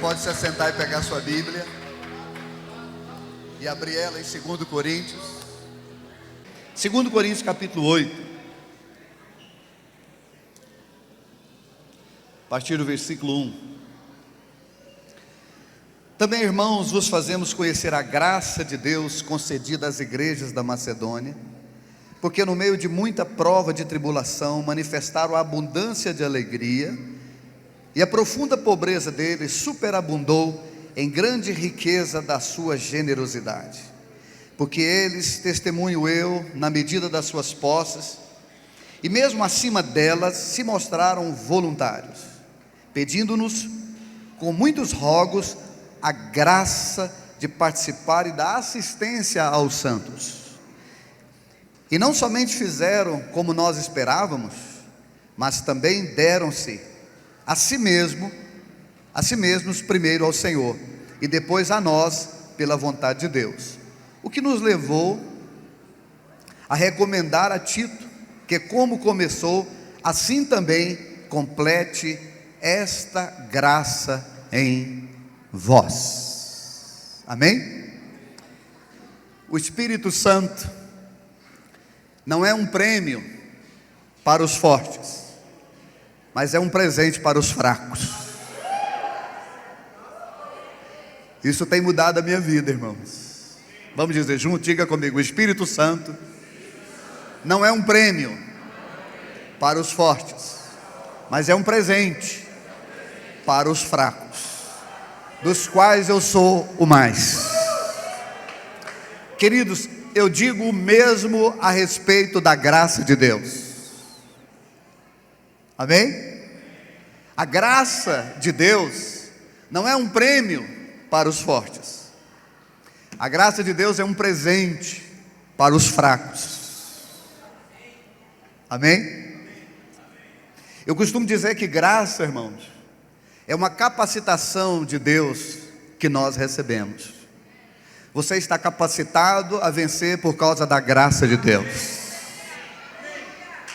pode se assentar e pegar sua Bíblia e abrir ela em 2 Coríntios. 2 Coríntios capítulo 8, a partir do versículo 1. Também, irmãos, vos fazemos conhecer a graça de Deus concedida às igrejas da Macedônia, porque no meio de muita prova de tribulação manifestaram a abundância de alegria, e a profunda pobreza deles superabundou em grande riqueza da sua generosidade. Porque eles, testemunho eu, na medida das suas posses, e mesmo acima delas, se mostraram voluntários, pedindo-nos com muitos rogos a graça de participar e da assistência aos santos. E não somente fizeram como nós esperávamos, mas também deram-se a si mesmos primeiro ao Senhor, e depois a nós pela vontade de Deus. O que nos levou a recomendar a Tito, que como começou, assim também complete esta graça em vós. Amém? O Espírito Santo não é um prêmio para os fortes, mas é um presente para os fracos. Isso tem mudado a minha vida, irmãos. Vamos dizer junto, diga comigo: o Espírito Santo não é um prêmio para os fortes, mas é um presente para os fracos, dos quais eu sou o mais. Queridos, eu digo o mesmo a respeito da graça de Deus. Amém? A graça de Deus não é um prêmio para os fortes. A graça de Deus é um presente para os fracos. Amém? Eu costumo dizer que graça, irmãos, é uma capacitação de Deus que nós recebemos. Você está capacitado a vencer por causa da graça de Deus.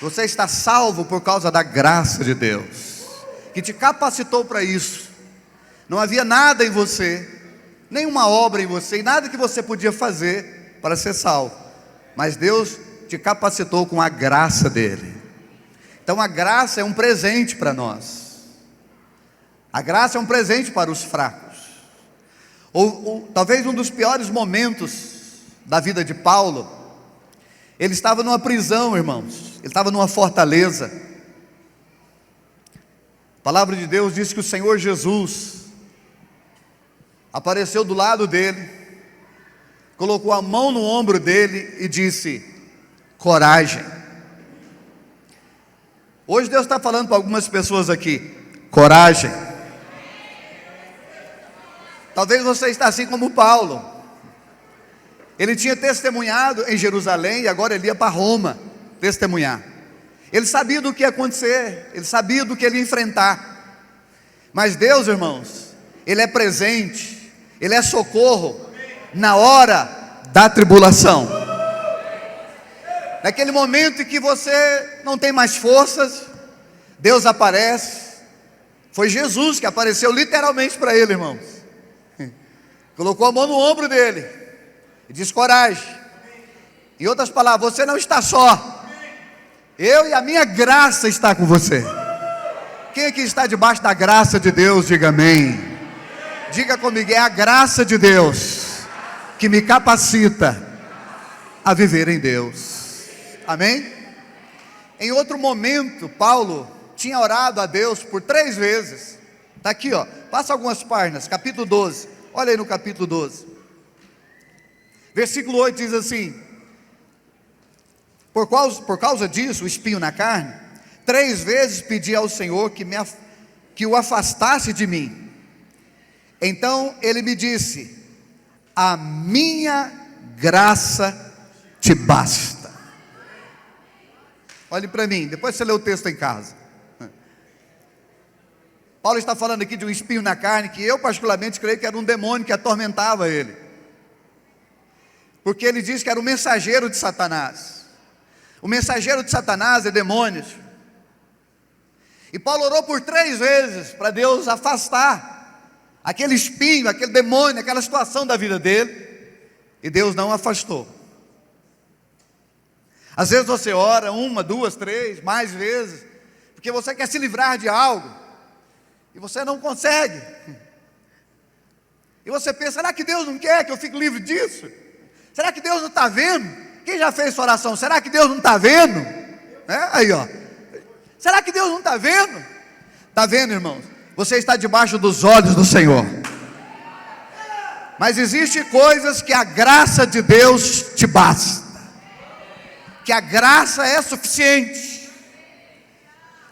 Você está salvo por causa da graça de Deus, que te capacitou para isso. Não havia nada em você, nenhuma obra em você, e nada que você podia fazer para ser salvo, mas Deus te capacitou com a graça dele. Então a graça é um presente para nós. A graça é um presente para os fracos. Talvez um dos piores momentos da vida de Paulo, ele estava numa prisão, irmãos. Ele estava numa fortaleza. A palavra de Deus diz que o Senhor Jesus apareceu do lado dele, colocou a mão no ombro dele e disse: coragem. Hoje Deus está falando para algumas pessoas aqui: coragem. Talvez você está assim como Paulo. Ele tinha testemunhado em Jerusalém e agora ele ia para Roma testemunhar. Ele sabia do que ia acontecer, ele sabia do que ele ia enfrentar. Mas Deus, irmãos, Ele é presente, Ele é socorro na hora da tribulação. Naquele momento em que você não tem mais forças, Deus aparece. Foi Jesus que apareceu literalmente para ele, irmãos. Colocou a mão no ombro dele e disse: coragem. Em outras palavras, você não está só. Eu e a minha graça está com você. Quem aqui está debaixo da graça de Deus, diga amém. Diga comigo: é a graça de Deus que me capacita a viver em Deus. Amém? Em outro momento, Paulo tinha orado a Deus por 3 vezes. Está aqui, ó. Passa algumas páginas, capítulo 12. Olha aí no capítulo 12. Versículo 8 diz assim: Por causa disso, o espinho na carne, 3 vezes pedi ao Senhor que o afastasse de mim. Então ele me disse: a minha graça te basta. Olhe para mim, depois você lê o texto em casa. Paulo está falando aqui de um espinho na carne, que eu particularmente creio que era um demônio que atormentava ele, porque ele diz que era o mensageiro de Satanás. O mensageiro de Satanás é demônios. E Paulo orou por 3 vezes para Deus afastar aquele espinho, aquele demônio, aquela situação da vida dele, e Deus não afastou. Às vezes você ora 1, 2, 3, mais vezes, porque você quer se livrar de algo, e você não consegue. E você pensa, será que Deus não quer que eu fique livre disso? Será que Deus não está vendo? Quem já fez essa oração? Será que Deus não está vendo? Aí ó, será que Deus não está vendo? Está vendo, irmãos? Você está debaixo dos olhos do Senhor. Mas existem coisas que a graça de Deus te basta, que a graça é suficiente.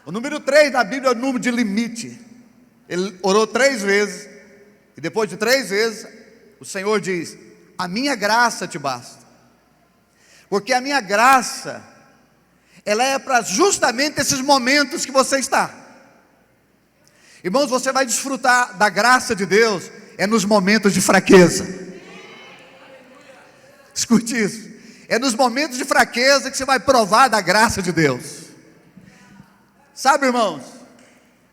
O número 3 na Bíblia é o número de limite. Ele orou 3 vezes, e depois de 3 vezes, o Senhor diz: a minha graça te basta. Porque a minha graça, ela é para justamente esses momentos que você está. Irmãos, você vai desfrutar da graça de Deus nos momentos de fraqueza. Escute isso. É nos momentos de fraqueza que você vai provar da graça de Deus. Sabe, irmãos,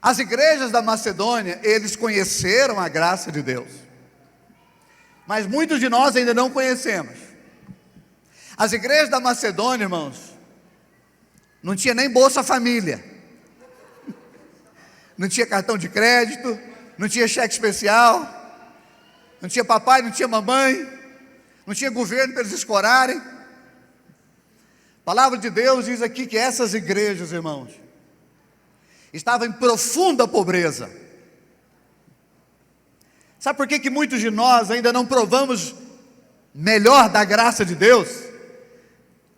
as igrejas da Macedônia, eles conheceram a graça de Deus, mas muitos de nós ainda não conhecemos. As igrejas da Macedônia, irmãos, não tinha nem Bolsa Família, não tinha cartão de crédito, não tinha cheque especial, não tinha papai, não tinha mamãe, não tinha governo para eles escorarem. A palavra de Deus diz aqui que essas igrejas, irmãos, estavam em profunda pobreza. Sabe por que muitos de nós ainda não provamos melhor da graça de Deus?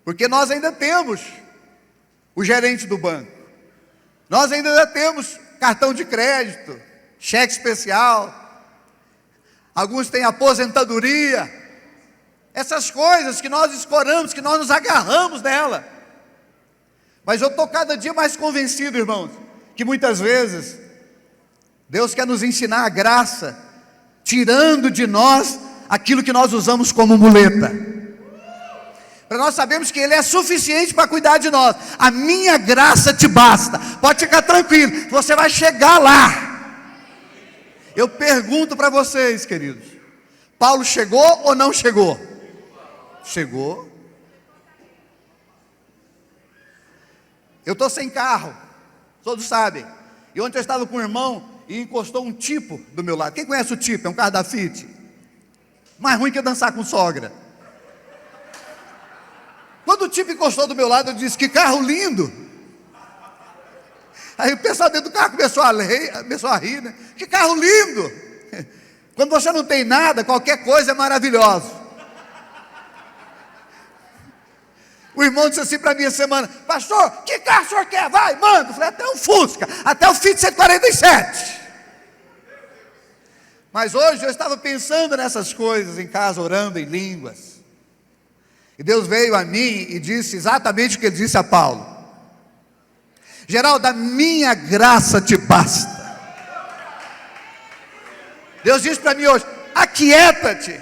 Porque nós ainda temos o gerente do banco, nós ainda temos cartão de crédito, cheque especial, alguns têm aposentadoria, essas coisas que nós escoramos, que nós nos agarramos nela. Mas eu estou cada dia mais convencido, irmãos, que muitas vezes Deus quer nos ensinar a graça, tirando de nós aquilo que nós usamos como muleta, para nós sabermos que Ele é suficiente para cuidar de nós. A minha graça te basta. Pode ficar tranquilo, você vai chegar lá. Eu pergunto para vocês, queridos, Paulo chegou ou não chegou? Chegou. Eu estou sem carro, todos sabem. E ontem eu estava com um irmão e encostou um tipo do meu lado. Quem conhece o tipo? É um carro da Fiat. Mais ruim que dançar com sogra. Quando o tipo encostou do meu lado, eu disse: que carro lindo. Aí o pessoal dentro do carro começou a rir, né? Que carro lindo. Quando você não tem nada, qualquer coisa é maravilhosa. O irmão disse assim para mim essa semana: pastor, que carro o senhor quer? Vai, manda. Eu falei: até um Fusca, até o Fiat 147. Mas hoje eu estava pensando nessas coisas em casa, orando em línguas. E Deus veio a mim e disse exatamente o que Ele disse a Paulo: Geraldo, a minha graça te basta. Deus disse para mim hoje: aquieta-te,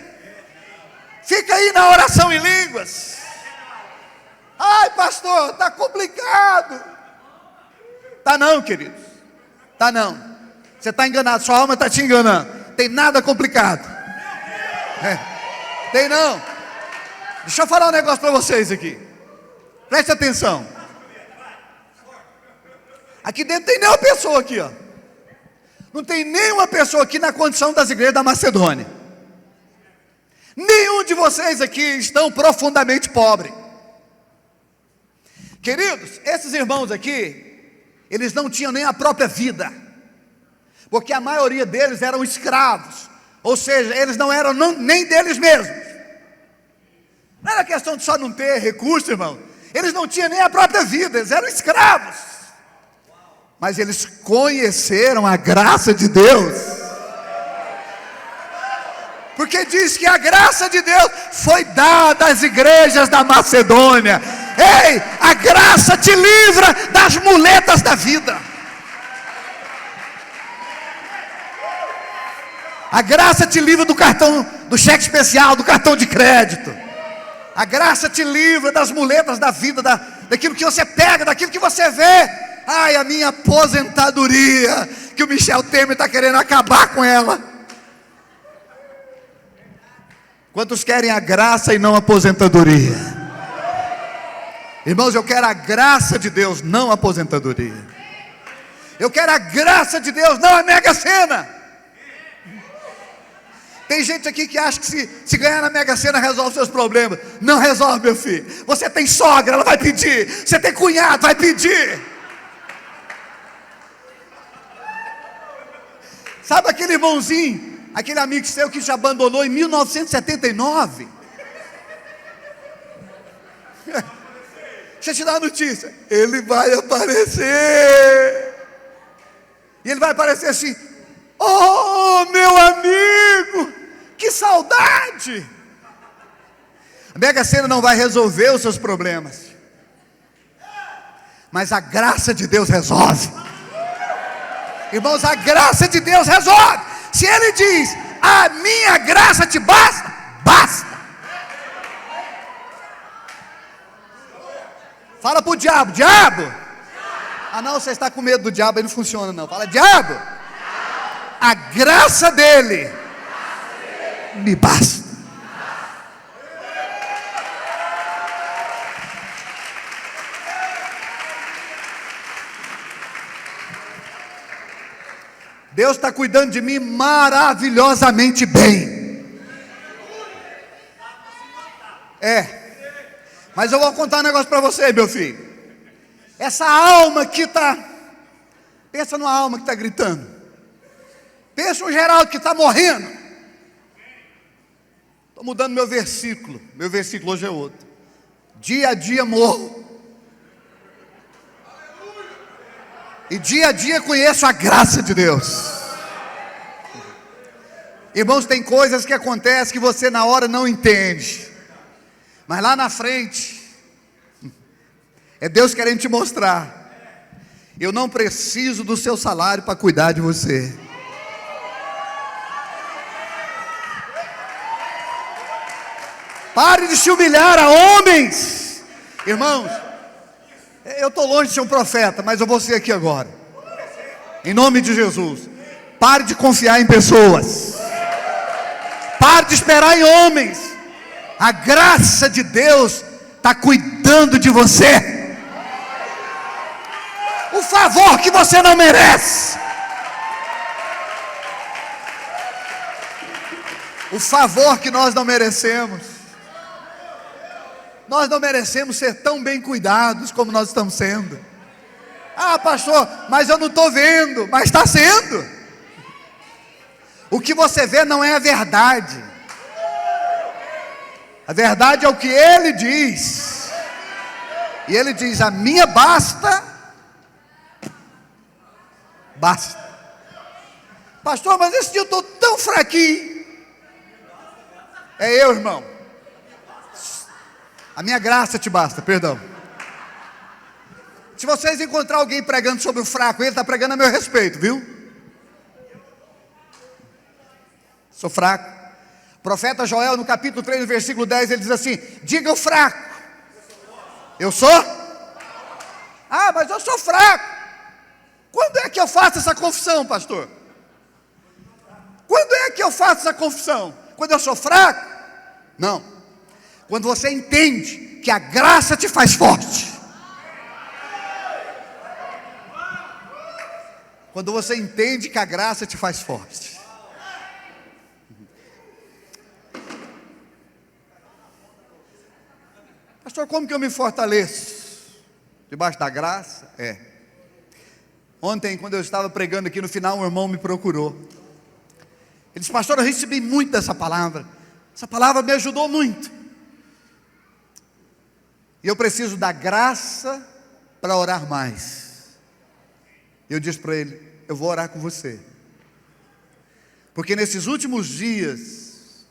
fica aí na oração em línguas. Ai, pastor, está complicado. Tá não, queridos, tá não. Você está enganado, sua alma está te enganando. Tem nada complicado. Tem não. Deixa eu falar um negócio para vocês aqui. Preste atenção. Aqui dentro tem nenhuma pessoa aqui, ó. Não tem nenhuma pessoa aqui na condição das igrejas da Macedônia. Nenhum de vocês aqui estão profundamente pobres. Queridos, esses irmãos aqui, eles não tinham nem a própria vida, porque a maioria deles eram escravos. Ou seja, eles não eram nem deles mesmos. Não era questão de só não ter recurso, irmão. Eles não tinham nem a própria vida, eles eram escravos. Mas eles conheceram a graça de Deus. Porque diz que a graça de Deus foi dada às igrejas da Macedônia. Ei, a graça te livra das muletas da vida. A graça te livra do cartão, do cheque especial, do cartão de crédito. A graça te livra das muletas da vida, daquilo que você pega, daquilo que você vê. Ai, a minha aposentadoria, que o Michel Temer está querendo acabar com ela. Quantos querem a graça e não a aposentadoria? Irmãos, eu quero a graça de Deus, não a aposentadoria. Eu quero a graça de Deus, não a Mega Sena. Tem gente aqui que acha que se ganhar na Mega Sena resolve seus problemas. Não resolve, meu filho. Você tem sogra, ela vai pedir. Você tem cunhado, vai pedir. Sabe aquele irmãozinho, aquele amigo seu que te abandonou em 1979? Deixa eu te dar uma notícia. Ele vai aparecer. E ele vai aparecer assim: oh, meu amigo, que saudade. A Mega Sena não vai resolver os seus problemas, mas a graça de Deus resolve. Irmãos, a graça de Deus resolve. Se Ele diz: a minha graça te basta, basta. Fala para o diabo: diabo. Ah não, você está com medo do diabo, ele não funciona não. Fala: diabo, a graça dele me basta. Deus está cuidando de mim maravilhosamente bem. Mas eu vou contar um negócio para você, meu filho. Essa alma que está, pensa numa alma que está gritando. Pensa no Geraldo que está morrendo. Estou mudando meu versículo hoje é outro. Dia a dia morro, e dia a dia conheço a graça de Deus. Irmãos, tem coisas que acontecem que você na hora não entende, mas lá na frente é Deus querendo te mostrar: eu não preciso do seu salário para cuidar de você. Pare de se humilhar a homens. Irmãos, eu estou longe de ser um profeta, mas eu vou ser aqui agora. Em nome de Jesus. Pare de confiar em pessoas. Pare de esperar em homens. A graça de Deus está cuidando de você. O favor que você não merece. O favor que nós não merecemos. Nós não merecemos ser tão bem cuidados como nós estamos sendo. Ah, pastor, mas eu não estou vendo. Mas está sendo. O que você vê não é a verdade. A verdade é o que Ele diz. E Ele diz: a minha basta. Basta. Pastor, mas esse dia eu estou tão fraquinho. É eu, irmão. A minha graça te basta, perdão. Se vocês encontrar alguém pregando sobre o fraco, ele está pregando a meu respeito, viu? Sou fraco. O profeta Joel, no capítulo 3, no versículo 10, ele diz assim: diga o fraco. Eu sou? Ah, mas eu sou fraco. Quando é que eu faço essa confissão, pastor? Quando é que eu faço essa confissão? Quando eu sou fraco? Não. Quando você entende que a graça te faz forte. Quando você entende que a graça te faz forte. Pastor, como que eu me fortaleço? Debaixo da graça? Ontem, quando eu estava pregando aqui no final, um irmão me procurou. Ele disse: pastor, eu recebi muito dessa palavra. Essa palavra me ajudou muito. E eu preciso da graça para orar mais. Eu disse para ele: eu vou orar com você. Porque nesses últimos dias,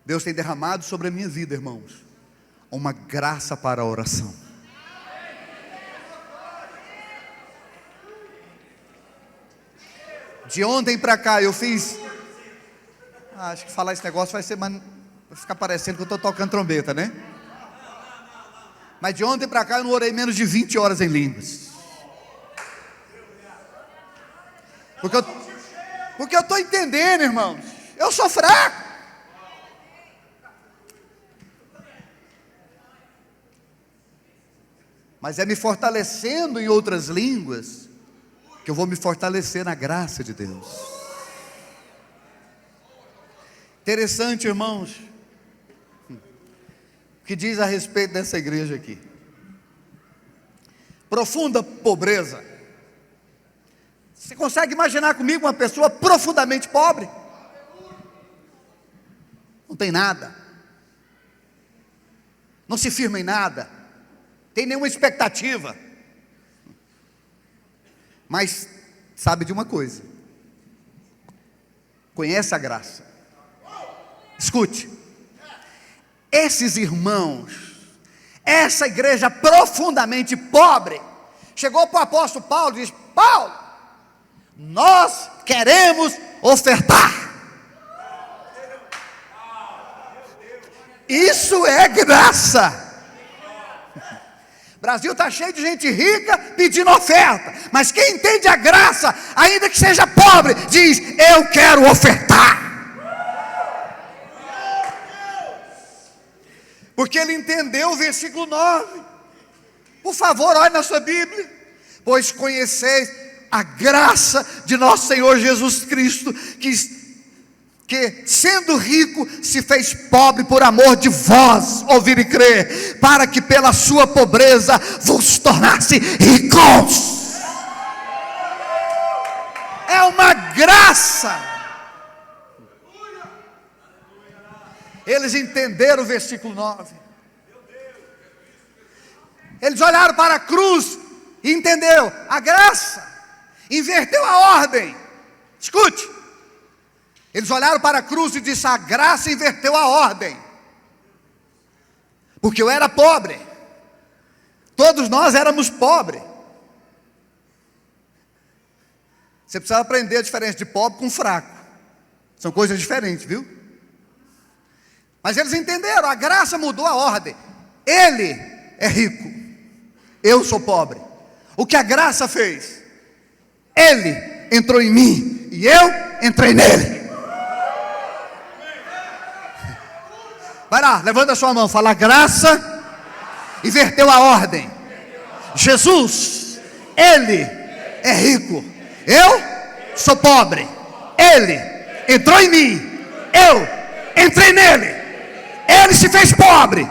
Deus tem derramado sobre a minha vida, irmãos, uma graça para a oração. De ontem para cá eu fiz... acho que falar esse negócio vai ficar parecendo que eu estou tocando trombeta, né? Mas de ontem para cá eu não orei menos de 20 horas em línguas. Porque eu estou entendendo, irmãos. Eu sou fraco. Mas é me fortalecendo em outras línguas que eu vou me fortalecer na graça de Deus. Interessante, irmãos, o que diz a respeito dessa igreja aqui. Profunda pobreza. Você consegue imaginar comigo uma pessoa profundamente pobre? Não tem nada, não se firma em nada, tem nenhuma expectativa, mas sabe de uma coisa: conhece a graça. Escute, esses irmãos, essa igreja profundamente pobre, chegou para o apóstolo Paulo e disse: Paulo, nós queremos ofertar. Isso é graça. O Brasil está cheio de gente rica pedindo oferta, mas quem entende a graça, ainda que seja pobre, diz: eu quero ofertar. Porque ele entendeu o versículo 9. Por favor, olhe na sua Bíblia. Pois conheceis a graça de nosso Senhor Jesus Cristo, que sendo rico se fez pobre por amor de vós, ouvir e crer, para que pela sua pobreza vos tornasse ricos. É uma graça. Eles entenderam o versículo 9. Eles olharam para a cruz e entenderam a graça. Inverteu a ordem. Escute. Eles olharam para a cruz e disseram: a graça inverteu a ordem. Porque eu era pobre. Todos nós éramos pobres. Você precisa aprender a diferença de pobre com fraco. São coisas diferentes, viu? Mas eles entenderam, a graça mudou a ordem. Ele é rico, eu sou pobre. O que a graça fez? Ele entrou em mim e eu entrei nele. Vai lá, levanta a sua mão, fala: a graça inverteu a ordem. Jesus, Ele é rico, eu sou pobre. Ele entrou em mim, eu entrei nele. Ele se fez pobre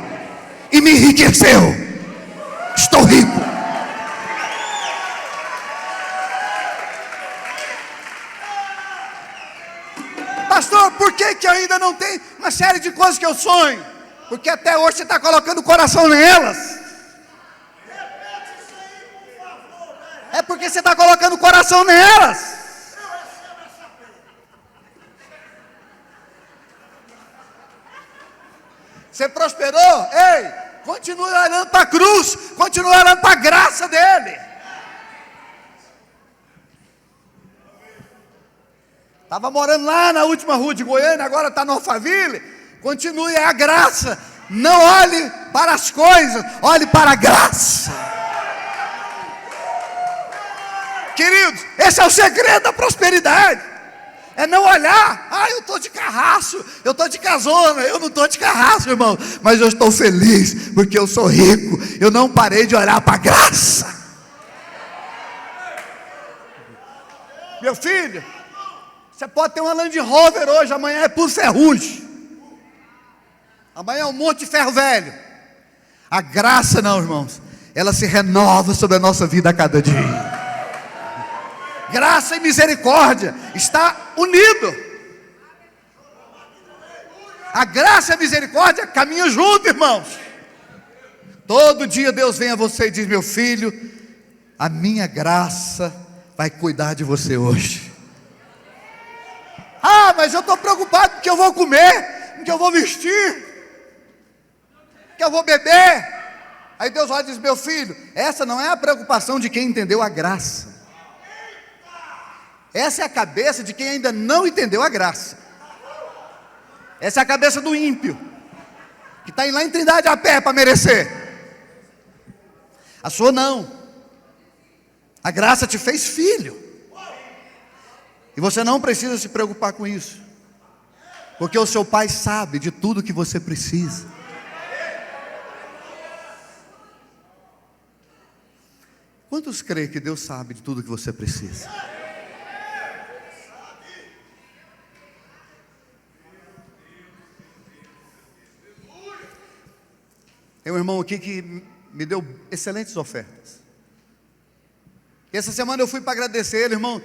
e me enriqueceu. Estou rico. Pastor, por que ainda não tem uma série de coisas que eu sonho? Porque até hoje você está colocando o coração nelas. É porque você está colocando o coração nelas. Você prosperou? Ei, continue olhando para a cruz, continue olhando para a graça dele. Estava morando lá na última rua de Goiânia, agora está no Alphaville. Continue, é a graça. Não olhe para as coisas, olhe para a graça. Queridos, esse é o segredo da prosperidade. É não olhar: eu estou de carraço, eu estou de casona. Eu não estou de carraço, irmão, mas eu estou feliz, porque eu sou rico. Eu não parei de olhar para a graça. Meu filho, você pode ter uma Land Rover hoje, amanhã é por ferrugem. Amanhã é um monte de ferro velho. A graça não, irmãos, ela se renova sobre a nossa vida a cada dia. Graça e misericórdia está unido. A graça e a misericórdia caminham junto, irmãos. Todo dia Deus vem a você e diz: meu filho, a minha graça vai cuidar de você hoje. Mas eu estou preocupado porque eu vou comer, porque eu vou vestir, porque eu vou beber. Aí Deus olha e diz: meu filho, essa não é a preocupação de quem entendeu a graça. Essa é a cabeça de quem ainda não entendeu a graça. Essa é a cabeça do ímpio, que está indo lá em Trindade a pé para merecer. A sua não. A graça te fez filho. E você não precisa se preocupar com isso, porque o seu pai sabe de tudo que você precisa. Quantos creem que Deus sabe de tudo que você precisa? Tem um irmão aqui que me deu excelentes ofertas. E essa semana eu fui para agradecer ele, irmão.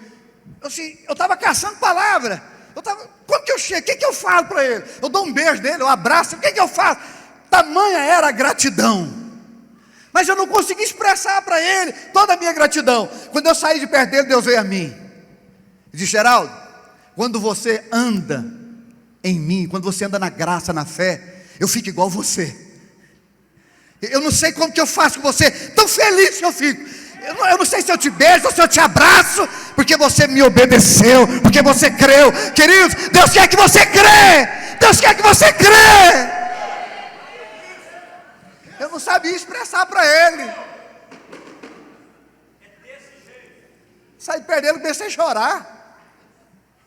Eu estava caçando palavra. Como que eu chego? O que eu falo para ele? Eu dou um beijo nele, eu abraço. O que eu faço? Tamanha era a gratidão. Mas eu não consegui expressar para ele toda a minha gratidão. Quando eu saí de perto dele, Deus veio a mim e disse: Geraldo, quando você anda em mim, quando você anda na graça, na fé, eu fico igual você. Eu não sei como que eu faço com você, tão feliz que eu fico. Eu não sei se eu te beijo ou se eu te abraço, porque você me obedeceu, porque você creu. Queridos, Deus quer que você crê. Deus quer que você crê. Eu não sabia expressar para ele. Saí perto dele, comecei a chorar.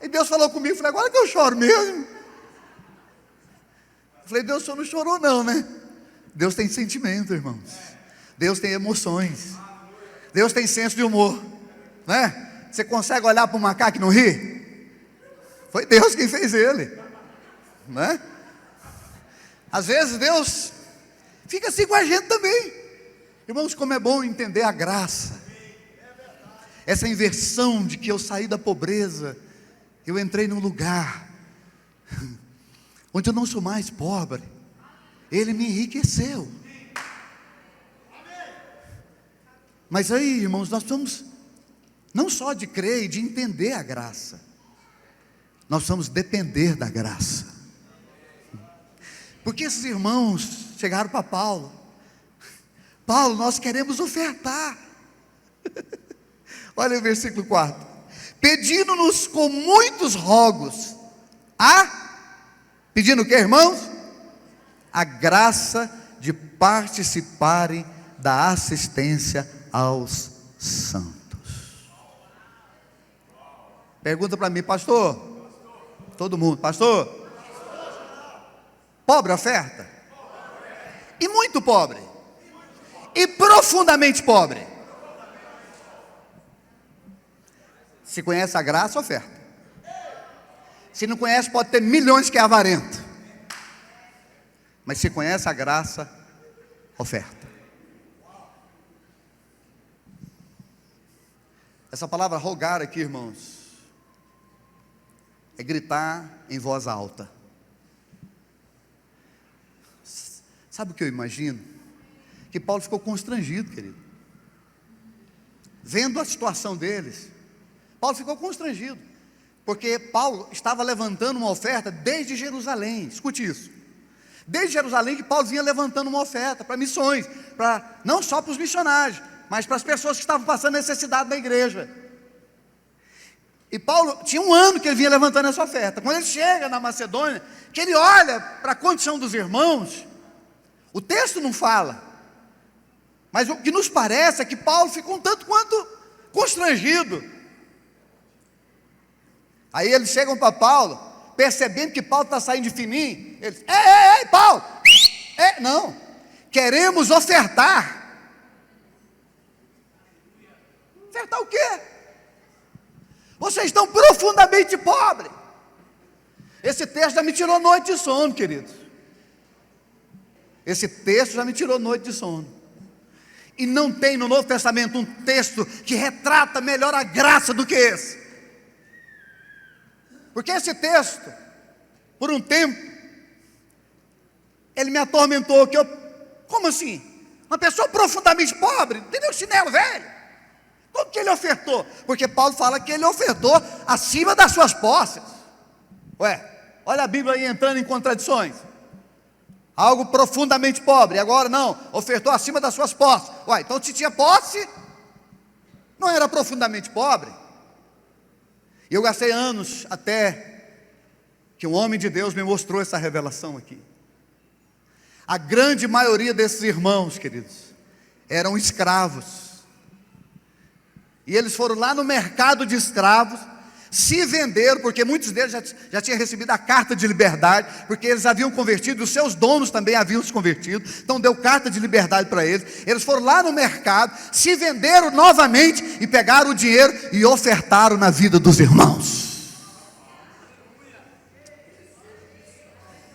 E Deus falou comigo, falei: agora que eu choro mesmo. Falei: Deus, o senhor não chorou não, né? Deus tem sentimento, irmãos. Deus tem emoções. Deus tem senso de humor, né? Você consegue olhar para um macaco e não rir? Foi Deus quem fez ele, né? Às vezes Deus fica assim com a gente também. Irmãos, como é bom entender a graça. Essa inversão de que eu saí da pobreza, eu entrei num lugar onde eu não sou mais pobre. Ele me enriqueceu. Mas aí, irmãos, nós precisamos não só de crer e de entender a graça, nós precisamos depender da graça. Porque esses irmãos chegaram para Paulo: Paulo, nós queremos ofertar. Olha o versículo 4: pedindo-nos com muitos rogos, pedindo o que, irmãos? A graça de participarem da assistência aos santos. Pergunta para mim: pastor? Todo mundo: pastor? Pobre oferta? E muito pobre? E profundamente pobre? Se conhece a graça, oferta. Se não conhece, pode ter milhões que é avarento. Mas se conhece a graça, oferta. Essa palavra rogar aqui, irmãos, é gritar em voz alta. Sabe o que eu imagino? Que Paulo ficou constrangido, querido. Vendo a situação deles, Paulo ficou constrangido. Porque Paulo estava levantando uma oferta desde Jerusalém. Escute isso. Desde Jerusalém que Paulo vinha levantando uma oferta para missões, não só para os missionários, mas para as pessoas que estavam passando necessidade na igreja. E Paulo, tinha um ano que ele vinha levantando essa oferta. Quando ele chega na Macedônia, que ele olha para a condição dos irmãos, o texto não fala, mas o que nos parece é que Paulo ficou um tanto quanto constrangido. Aí eles chegam para Paulo, percebendo que Paulo está saindo de fininho, eles: ei, Paulo, não, queremos ofertar. Ofertar o quê? Vocês estão profundamente pobres. Esse texto já me tirou noite de sono, queridos. Esse texto já me tirou noite de sono. E não tem no Novo Testamento um texto que retrata melhor a graça do que esse. Porque esse texto, por um tempo, ele me atormentou. Como assim? Uma pessoa profundamente pobre, entendeu? Chinelo velho. Como que ele ofertou? Porque Paulo fala que ele ofertou acima das suas posses. Olha a Bíblia aí entrando em contradições. Algo profundamente pobre, agora não, ofertou acima das suas posses. Então se tinha posse, não era profundamente pobre. E eu gastei anos até que um homem de Deus me mostrou essa revelação aqui. A grande maioria desses irmãos, queridos, eram escravos. E eles foram lá no mercado de escravos, se venderam, porque muitos deles já tinham recebido a carta de liberdade, porque eles haviam convertido, os seus donos também haviam se convertido, então deu carta de liberdade para eles. Eles foram lá no mercado, se venderam novamente e pegaram o dinheiro e ofertaram na vida dos irmãos.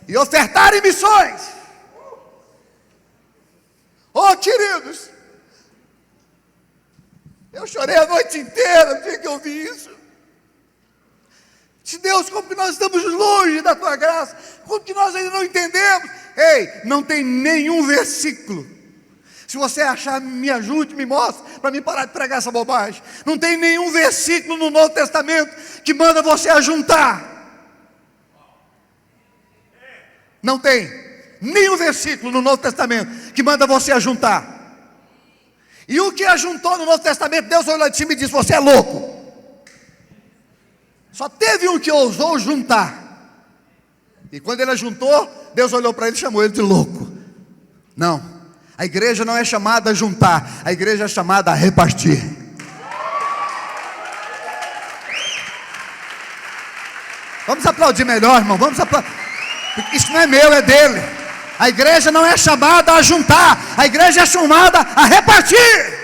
E ofertaram em missões. Oh, queridos, eu chorei a noite inteira no dia que eu vi isso. Se Deus, como que nós estamos longe da tua graça, como que nós ainda não entendemos. Ei, não tem nenhum versículo. Se você achar, me ajude, me mostre, para mim parar de pregar essa bobagem. Não tem nenhum versículo no Novo Testamento que manda você ajuntar. Não tem nenhum versículo no Novo Testamento que manda você ajuntar. E o que ajuntou no Novo Testamento, Deus olhou de cima e disse: você é louco. Só teve um que ousou juntar. E quando ele ajuntou, Deus olhou para ele e chamou ele de louco. Não, a igreja não é chamada a juntar, a igreja é chamada a repartir. Vamos aplaudir melhor, irmão. Vamos aplaudir. Isso não é meu, é dele. A igreja não é chamada a juntar, a igreja é chamada a repartir.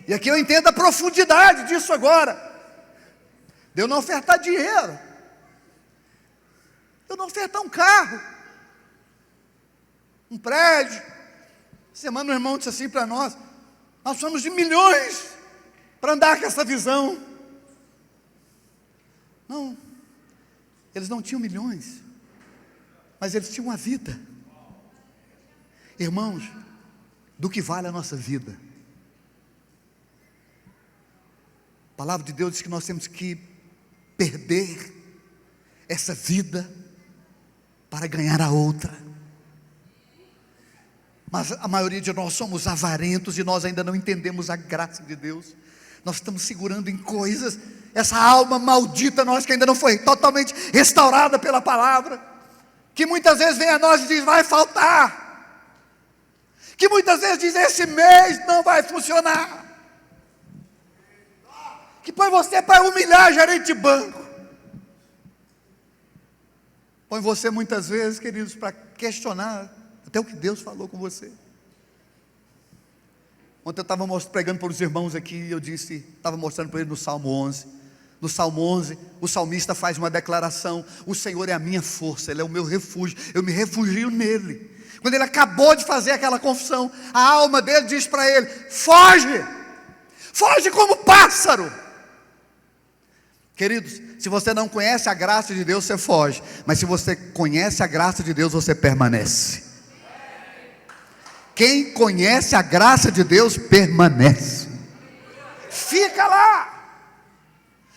E aqui eu entendo a profundidade disso agora. De eu não ofertar dinheiro, de eu não ofertar um carro, um prédio. Semana o irmão disse assim para nós: nós somos de milhões para andar com essa visão. Não, eles não tinham milhões, mas eles tinham uma vida. Irmãos, do que vale a nossa vida? A palavra de Deus diz que nós temos que perder essa vida para ganhar a outra. Mas a maioria de nós somos avarentos e nós ainda não entendemos a graça de Deus. Nós estamos segurando em coisas, essa alma maldita nossa que ainda não foi totalmente restaurada pela palavra, que muitas vezes vem a nós e diz: vai faltar, que muitas vezes diz: esse mês não vai funcionar, que põe você para humilhar gerente de banco, põe você muitas vezes, queridos, para questionar até o que Deus falou com você. Ontem eu estava pregando para os irmãos aqui, e eu estava mostrando para eles no Salmo 11. No Salmo 11, o salmista faz uma declaração: o Senhor é a minha força, Ele é o meu refúgio, eu me refugio nele. Quando ele acabou de fazer aquela confissão, a alma dele diz para ele: foge, foge como pássaro. Queridos, se você não conhece a graça de Deus, você foge. Mas se você conhece a graça de Deus, você permanece. Quem conhece a graça de Deus, permanece. Fica lá,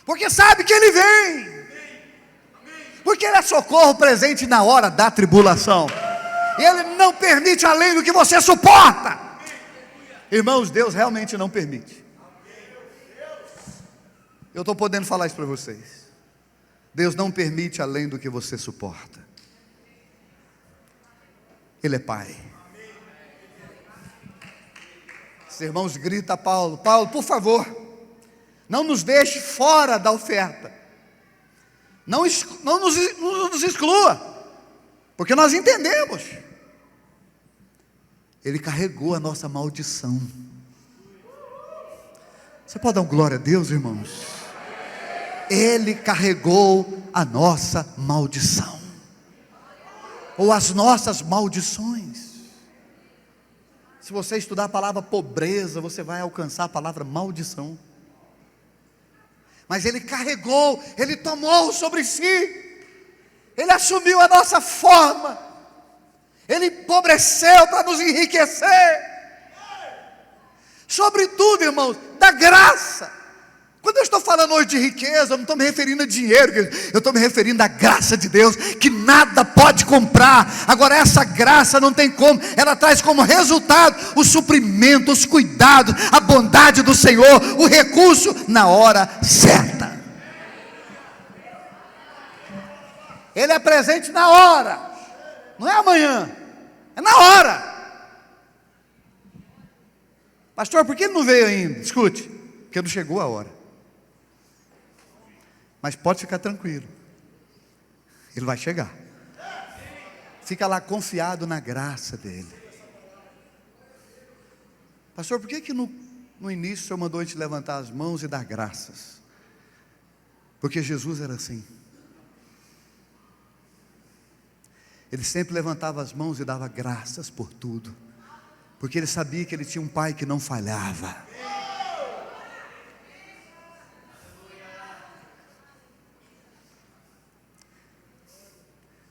porque sabe que Ele vem, porque Ele é socorro presente na hora da tribulação. Ele não permite além do que você suporta. Irmãos, Deus realmente não permite. Eu estou podendo falar isso para vocês. Deus não permite além do que você suporta. Ele é Pai. Os irmãos gritam a Paulo: Paulo, por favor, não nos deixe fora da oferta. Não nos exclua, porque nós entendemos. Ele carregou a nossa maldição. Você pode dar um glória a Deus, irmãos? Ele carregou a nossa maldição, ou as nossas maldições. Se você estudar a palavra pobreza, você vai alcançar a palavra maldição. Mas Ele carregou, Ele tomou sobre si, Ele assumiu a nossa forma, Ele empobreceu para nos enriquecer. Sobretudo, irmãos, da graça. Quando eu estou falando hoje de riqueza, eu não estou me referindo a dinheiro, eu estou me referindo à graça de Deus, que nada pode comprar. Agora essa graça não tem como, ela traz como resultado o suprimento, os cuidados, a bondade do Senhor, o recurso na hora certa. Ele é presente na hora, não é amanhã, é na hora. Pastor, por que ele não veio ainda? Escute, porque não chegou a hora. Mas pode ficar tranquilo, ele vai chegar. Fica lá confiado na graça dele. Pastor, por que no início o Senhor mandou a gente levantar as mãos e dar graças? Porque Jesus era assim. Ele sempre levantava as mãos e dava graças por tudo, porque ele sabia que ele tinha um pai que não falhava.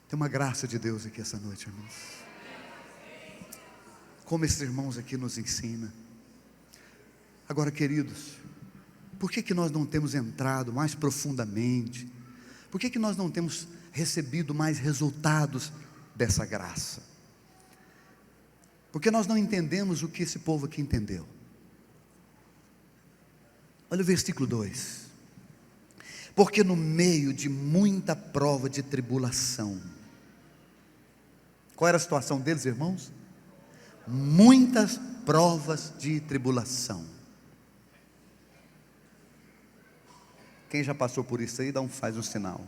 Tem uma graça de Deus aqui essa noite, irmãos. Como esses irmãos aqui nos ensinam. Agora, queridos, por que nós não temos entrado mais profundamente? Por que nós não temos recebido mais resultados dessa graça? Porque nós não entendemos o que esse povo aqui entendeu. Olha o versículo 2. Porque no meio de muita prova de tribulação. Qual era a situação deles, irmãos? Muitas provas de tribulação. Quem já passou por isso aí, faz um sinal.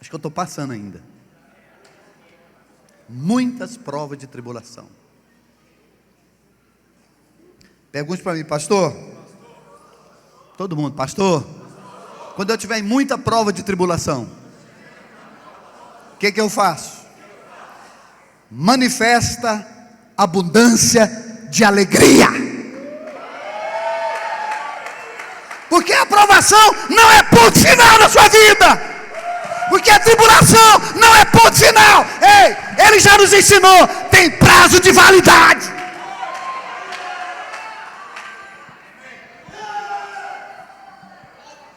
Acho que eu estou passando ainda. Muitas provas de tribulação. Pergunte para mim, pastor. Todo mundo, pastor. Quando eu tiver em muita prova de tribulação, o que eu faço? Manifesta abundância de alegria. Porque a provação não é ponto final na sua vida. Porque a tribulação não é ponto final. Ei, ele já nos ensinou, tem prazo de validade.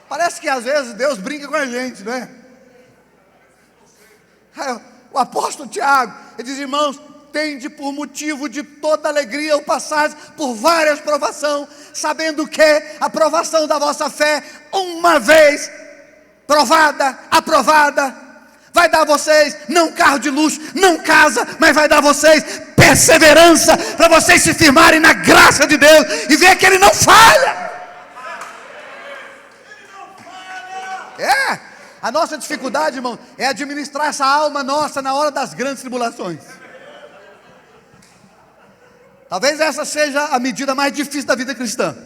Parece que às vezes Deus brinca com a gente, não é? O apóstolo Tiago, ele diz: irmãos, tende por motivo de toda alegria o passar por várias provações, sabendo que a provação da vossa fé, uma vez provada, aprovada, vai dar a vocês, não carro de luxo, não casa, mas vai dar a vocês perseverança, para vocês se firmarem na graça de Deus, e ver que Ele não falha. A nossa dificuldade, irmão, é administrar essa alma nossa na hora das grandes tribulações. Talvez essa seja a medida mais difícil da vida cristã.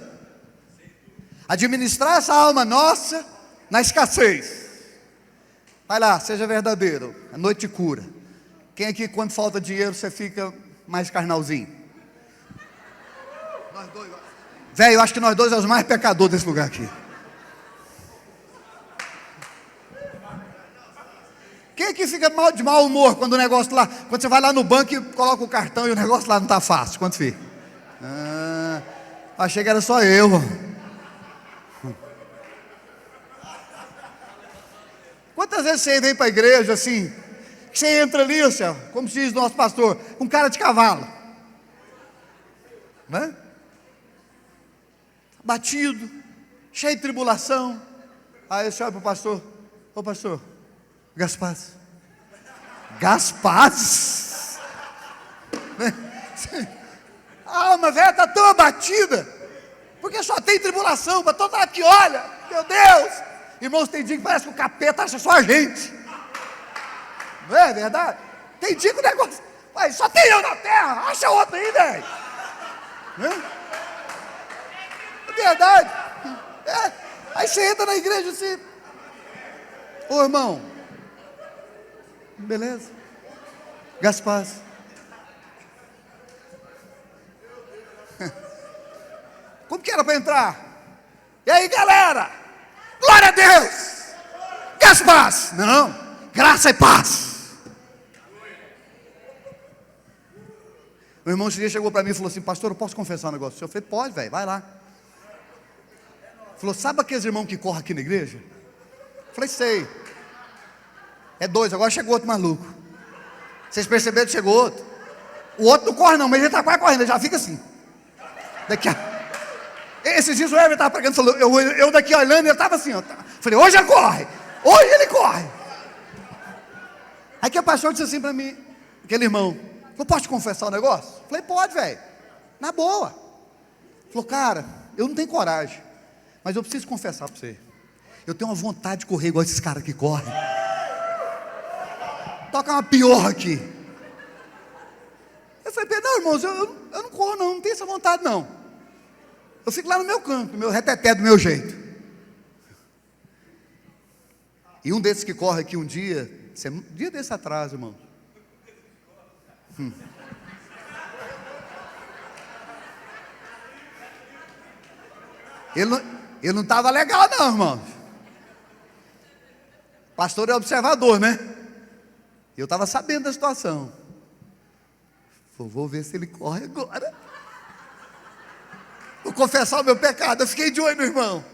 Administrar essa alma nossa na escassez. Vai lá, seja verdadeiro, a noite cura. Quem aqui, quando falta dinheiro, você fica mais carnalzinho? Nós dois. Velho, eu acho que nós dois somos os mais pecadores desse lugar aqui. Quem aqui fica de mau humor quando o negócio lá, quando você vai lá no banco e coloca o cartão e o negócio lá não está fácil? Quanto fica? Achei que era só eu. Quantas vezes você vem para a igreja assim, que você entra ali, como diz o nosso pastor, com cara de cavalo, né? Batido, cheio de tribulação. Aí você olha para o pastor: ô pastor, Gaspar. A alma velha está tão abatida, porque só tem tribulação para todo lado que olha. Meu Deus, irmãos, tem dia que parece que o capeta acha só a gente. Não é verdade? Tem dia que o negócio, só tem eu na terra, acha outro aí, velho. É verdade. Aí você entra na igreja assim: ô irmão, beleza? Gaspar. Como que era para entrar? E aí, galera? Glória a Deus! Gaspar. Não, graça e paz. O irmão esse dia chegou para mim e falou assim: pastor, eu posso confessar um negócio? Eu falei: pode, velho, vai lá. Falou: sabe aqueles irmãos que correm aqui na igreja? Eu falei: sei. É dois, agora chegou outro maluco. Vocês perceberam que chegou outro? O outro não corre não, mas ele está quase correndo, ele já fica assim. Daqui a... Esses dias o Herbert estava pregando, falou, eu daqui olhando, ele estava assim, ó. Falei: hoje ele corre, hoje ele corre. Aí que o pastor disse assim para mim, aquele irmão: Eu posso te confessar um negócio? Falei, pode, velho. Na boa. Falou, cara, eu não tenho coragem, mas eu preciso confessar para você. Eu tenho uma vontade de correr igual esses caras que correm. Toca uma piorra aqui. Eu falei, não, irmãos, eu não corro não tenho essa vontade não. Eu fico lá no meu canto, no meu reteté do meu jeito. E um desses que corre aqui um dia desse atrás, irmão. Ele não estava legal não, irmão. Pastor é observador, né? Eu estava sabendo da situação. Vou ver se ele corre agora. Vou confessar o meu pecado. Eu fiquei de olho no irmão.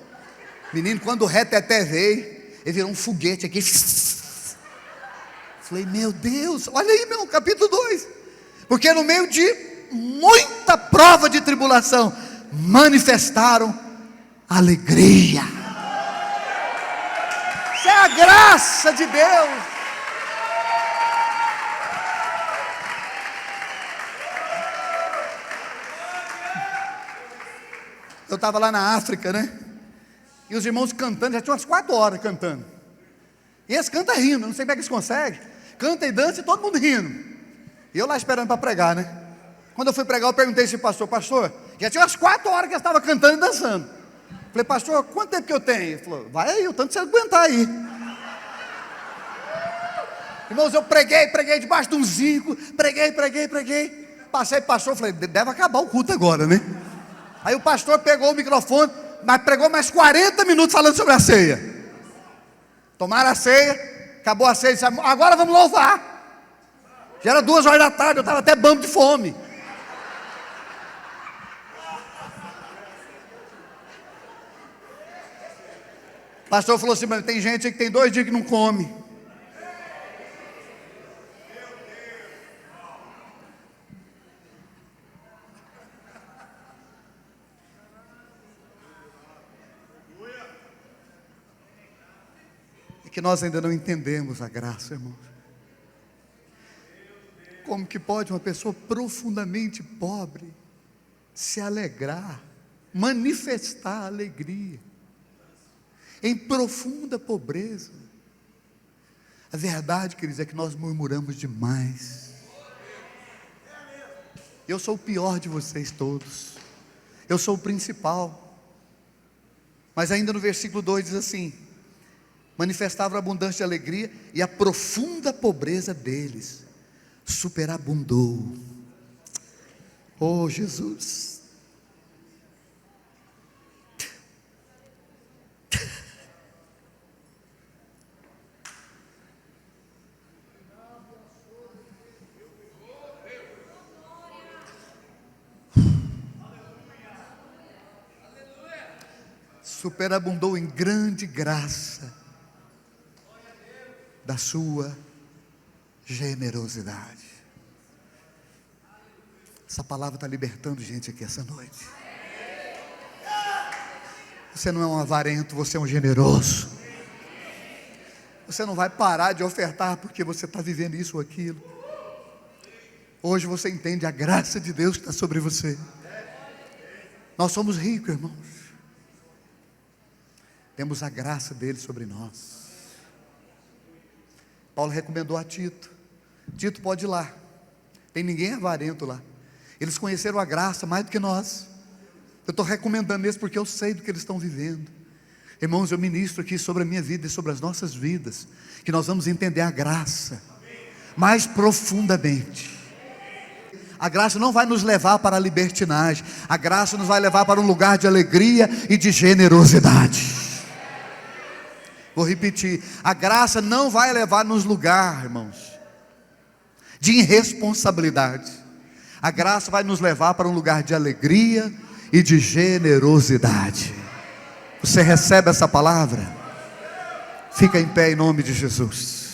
Menino, quando o reteté veio, ele virou um foguete aqui. Falei, meu Deus, olha aí, meu, capítulo 2. Porque no meio de muita prova de tribulação, manifestaram alegria. Isso é a graça de Deus. Eu estava lá na África, né? E os irmãos cantando, já tinha umas 4 horas cantando. E eles cantam rindo, não sei como é que eles conseguem. Canta e dança e todo mundo rindo. E eu lá esperando para pregar, né? Quando eu fui pregar, eu perguntei esse pastor, já tinha umas 4 horas que eu estava cantando e dançando. Falei, pastor, quanto tempo que eu tenho? Ele falou, vai aí, o tanto que você aguentar aí. Irmãos, eu preguei debaixo de um zinco, preguei. Passei para o pastor, falei, deve acabar o culto agora, né? Aí o pastor pegou o microfone, mas pregou mais 40 minutos falando sobre a ceia. Tomaram a ceia. Acabou a ceia, disse, agora vamos louvar. Já era 2 horas da tarde, eu estava até bambo de fome. O pastor falou assim, mas tem gente aí que tem 2 dias que não come. Que nós ainda não entendemos a graça, irmãos. Como que pode uma pessoa profundamente pobre se alegrar, manifestar alegria em profunda pobreza? A verdade, queridos, é que nós murmuramos demais. Eu sou o pior de vocês todos. Eu sou o principal. Mas ainda no versículo 2 diz assim: manifestavam abundância de alegria, e a profunda pobreza deles superabundou. Oh Jesus! Superabundou em grande graça da sua generosidade. Essa palavra está libertando gente aqui essa noite. Você não é um avarento, você é um generoso. Você não vai parar de ofertar porque você está vivendo isso ou aquilo. Hoje você entende a graça de Deus que está sobre você. Nós somos ricos, irmãos. Temos a graça dele sobre nós. Paulo recomendou a Tito. Tito, pode ir lá. Tem ninguém avarento lá. Eles conheceram a graça mais do que nós. Eu estou recomendando isso porque eu sei do que eles estão vivendo. Irmãos, eu ministro aqui sobre a minha vida e sobre as nossas vidas, que nós vamos entender a graça mais profundamente. A graça não vai nos levar para a libertinagem. A graça nos vai levar para um lugar de alegria e de generosidade. Vou repetir, a graça não vai levar nos lugares, irmãos, de irresponsabilidade. A graça vai nos levar para um lugar de alegria e de generosidade. Você recebe essa palavra? Fica em pé em nome de Jesus.